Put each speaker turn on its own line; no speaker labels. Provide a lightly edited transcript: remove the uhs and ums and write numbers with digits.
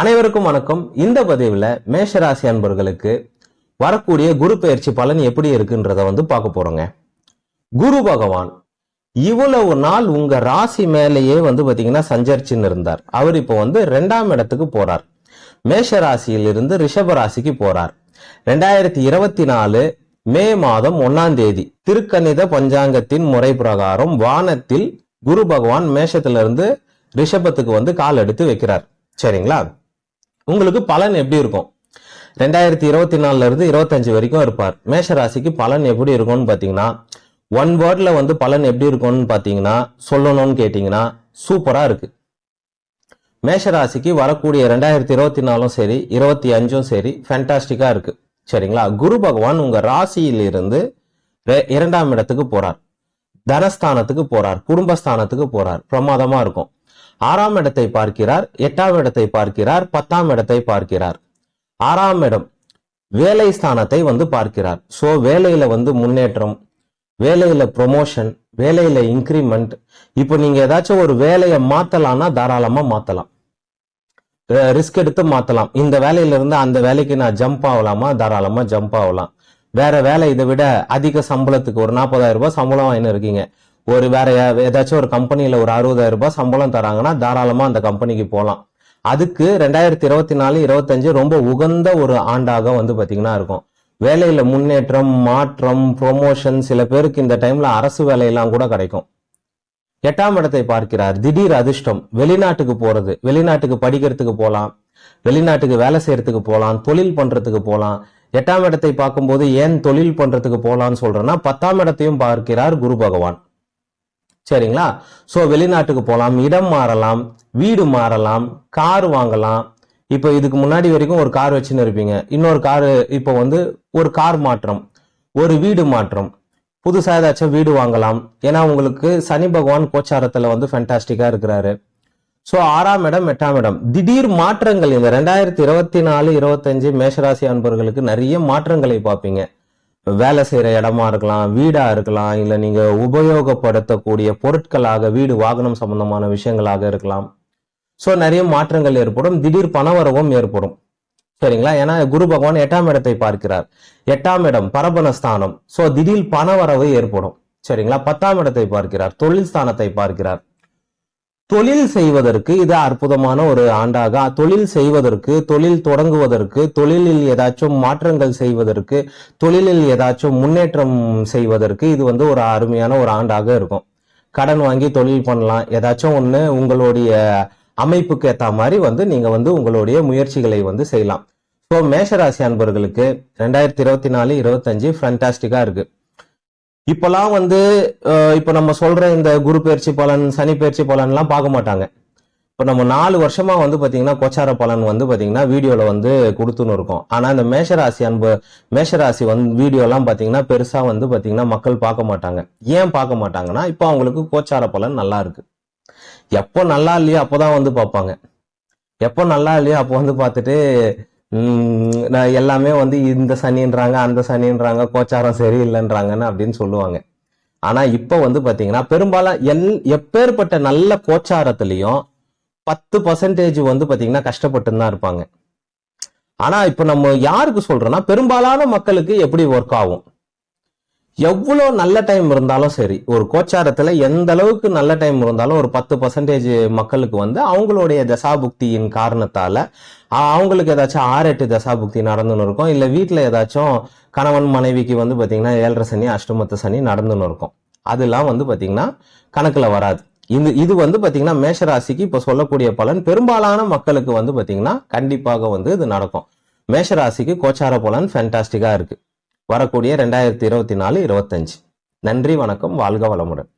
அனைவருக்கும் வணக்கம். இந்த பதிவுல மேஷராசி அன்பர்களுக்கு வரக்கூடிய குரு பெயர்ச்சி பலன் எப்படி இருக்குன்றத பார்க்க போறோங்க. குரு பகவான் இவ்வளவு நாள் உங்க ராசி மேலேயே பாத்தீங்கன்னா சஞ்சரிச்சுன்னு இருந்தார். அவர் இப்போ 2ஆம் இடத்துக்கு போறார். மேஷ ராசியிலிருந்து ரிஷப ராசிக்கு போறார். 2024 மே மாதம் 1ஆம் தேதி திருக்கணித பஞ்சாங்கத்தின் முறை பிரகாரம் வானத்தில் குரு பகவான் மேஷத்திலிருந்து ரிஷபத்துக்கு கால் எடுத்து வைக்கிறார். சரிங்களா? உங்களுக்கு பலன் எப்படி இருக்கும்? 2024 இருந்து 25 வரைக்கும் இருப்பார். மேஷ ராசிக்கு பலன் எப்படி இருக்கும்னு பாத்தீங்கன்னா, ஒன் வேர்ட்ல பலன் எப்படி இருக்கும்னு பாத்தீங்கன்னா, சொல்லணும்னு கேட்டீங்கன்னா சூப்பரா இருக்கு. மேஷ ராசிக்கு வரக்கூடிய 2024 சரி 25 சரி ஃபேண்டாஸ்டிக்கா இருக்கு. சரிங்களா? குரு பகவான் உங்க ராசியிலிருந்து 2ஆம் இடத்துக்கு போறார், தனஸ்தானத்துக்கு போறார், குடும்பஸ்தானத்துக்கு போறார். பிரமாதமா இருக்கும். 6ஆம் இடத்தை பார்க்கிறார், 8ஆம் இடத்தை பார்க்கிறார், 10ஆம் இடத்தை பார்க்கிறார். 6ஆம் இடம் வேலை ஸ்தானத்தை பார்க்கிறார். சோ வேலையில முன்னேற்றம், வேலையில ப்ரொமோஷன், வேலையில இன்கிரிமெண்ட். இப்போ நீங்க ஏதாச்சும் ஒரு வேலையை மாத்தலாம்னா தாராளமா மாத்தலாம், ரிஸ்க் எடுத்து மாத்தலாம். இந்த வேலையில இருந்து அந்த வேலைக்கு நான் ஜம்ப் ஆகலாமா? தாராளமா ஜம்ப் ஆகலாம். வேற வேலை இதை விட அதிக சம்பளத்துக்கு ஒரு 40,000 ரூபாய் சம்பளம் வாங்கின்னு இருக்கீங்க, ஒரு வேற ஏதாச்சும் ஒரு கம்பெனியில ஒரு 60,000 ரூபாய் சம்பளம் தராங்கன்னா தாராளமா அந்த கம்பெனிக்கு போகலாம். அதுக்கு 2024, 25 ரொம்ப உகந்த ஒரு ஆண்டாக பாத்தீங்கன்னா இருக்கும். வேலையில முன்னேற்றம், மாற்றம், ப்ரொமோஷன். சில பேருக்கு இந்த டைம்ல அரசு வேலையெல்லாம் கூட கிடைக்கும். 8ஆம் இடத்தை பார்க்கிறார், திடீர் அதிர்ஷ்டம். வெளிநாட்டுக்கு போறது, வெளிநாட்டுக்கு படிக்கிறதுக்கு போகலாம், வெளிநாட்டுக்கு வேலை செய்யறதுக்கு போகலாம், தொழில் பண்றதுக்கு போகலாம். 8ஆம் இடத்தை பார்க்கும்போது ஏன் தொழில் பண்றதுக்கு போகலான்னு சொல்றேன்னா, 10ஆம் இடத்தையும் பார்க்கிறார் குரு பகவான். சரிங்களா? சோ வெளிநாட்டுக்கு போகலாம், இடம் மாறலாம், வீடு மாறலாம், கார் வாங்கலாம். இப்போ இதுக்கு முன்னாடி வரைக்கும் ஒரு கார் வச்சுன்னு இருப்பீங்க, இன்னொரு கார் இப்போ ஒரு கார் மாற்றம், ஒரு வீடு மாற்றம், புதுசா ஏதாச்சும் வீடு வாங்கலாம். ஏன்னா உங்களுக்கு சனி பகவான் கோச்சாரத்துல ஃபேண்டாஸ்டிக்கா இருக்கிறாரு. சோ 6ஆம் இடம் 8ஆம் இடம் திடீர் மாற்றங்கள். இந்த 2024, 25 மேஷராசி அன்பர்களுக்கு நிறைய மாற்றங்களை பார்ப்பீங்க. வேலை செய்யற இடமா இருக்கலாம், வீடா இருக்கலாம், இல்ல நீங்க உபயோகப்படுத்தக்கூடிய பொருட்களாக வீடு வாகனம் சம்பந்தமான விஷயங்களாக இருக்கலாம். சோ நிறைய மாற்றங்கள் ஏற்படும், திடீர் பணவரவும் ஏற்படும். சரிங்களா? ஏன்னா குரு பகவான் 8ஆம் இடத்தை பார்க்கிறார். 8ஆம் இடம் பரபனஸ்தானம். சோ திடீர் பணவரவு ஏற்படும். சரிங்களா? 10ஆம் இடத்தை பார்க்கிறார், தொழில் ஸ்தானத்தை பார்க்கிறார். தொழில் செய்வதற்கு இது அற்புதமான ஒரு ஆண்டாக, தொழில் செய்வதற்கு, தொழில் தொடங்குவதற்கு, தொழிலில் ஏதாச்சும் மாற்றங்கள் செய்வதற்கு, தொழிலில் ஏதாச்சும் முன்னேற்றம் செய்வதற்கு இது ஒரு அருமையான ஒரு ஆண்டாக இருக்கும். கடன் வாங்கி தொழில் பண்ணலாம். ஏதாச்சும் ஒண்ணு உங்களுடைய அமைப்புக்கு ஏத்த மாதிரி நீங்க உங்களுடைய முயற்சிகளை செய்யலாம். ஸோ மேஷராசி அன்பர்களுக்கு 2024, 25 ஃபேண்டாஸ்டிக்கா இருக்கு. இப்பெல்லாம் இப்ப நம்ம சொல்ற இந்த குரு பயிற்சி பலன், சனி பயிற்சி பலன் எல்லாம் பார்க்க மாட்டாங்க. இப்ப நம்ம 4 வருஷமா பாத்தீங்கன்னா கோச்சார பலன் பாத்தீங்கன்னா வீடியோல கொடுத்துன்னு இருக்கோம். ஆனா இந்த மேஷராசி வீடியோ எல்லாம் பாத்தீங்கன்னா பெருசா பாத்தீங்கன்னா மக்கள் பார்க்க மாட்டாங்க. ஏன் பார்க்க மாட்டாங்கன்னா, இப்ப அவங்களுக்கு கோச்சார பலன் நல்லா இருக்கு. எப்போ நல்லா இல்லையோ அப்போதான் பார்ப்பாங்க. எப்போ நல்லா இல்லையோ அப்போ பார்த்துட்டு எல்லாமே இந்த சனின்றாங்க, அந்த சனின்றாங்க, கோச்சாரம் சரியில்லைன்றாங்கன்னு அப்படின்னு சொல்லுவாங்க. ஆனா இப்ப பாத்தீங்கன்னா பெரும்பாலும் எப்பேற்பட்ட நல்ல கோச்சாரத்திலையும் 10% பாத்தீங்கன்னா கஷ்டப்பட்டு தான் இருப்பாங்க. ஆனா இப்ப நம்ம யாருக்கு சொல்றோம்னா, பெரும்பாலான மக்களுக்கு எப்படி ஒர்க் ஆகும். எவ்வளவு நல்ல டைம் இருந்தாலும் சரி, ஒரு கோச்சாரத்துல எந்த அளவுக்கு நல்ல டைம் இருந்தாலும் ஒரு 10% மக்களுக்கு அவங்களுடைய தசாபுக்தியின் காரணத்தால அவங்களுக்கு ஏதாச்சும் 6-8 தசாபுக்தி நடந்துன்னு இருக்கும். இல்ல வீட்டுல ஏதாச்சும் கணவன் மனைவிக்கு பாத்தீங்கன்னா 7.5 சனி, அஷ்டமத்த சனி நடந்துன்னு இருக்கும். அதெல்லாம் பாத்தீங்கன்னா கணக்குல வராது. இது பாத்தீங்கன்னா மேஷராசிக்கு இப்ப சொல்லக்கூடிய பலன் பெரும்பாலான மக்களுக்கு பாத்தீங்கன்னா கண்டிப்பாக இது நடக்கும். மேஷராசிக்கு கோச்சார பலன் ஃபேண்டாஸ்டிக்கா இருக்கு வரக்கூடிய 2024, 25. நன்றி, வணக்கம், வாழ்க வளமுடன்.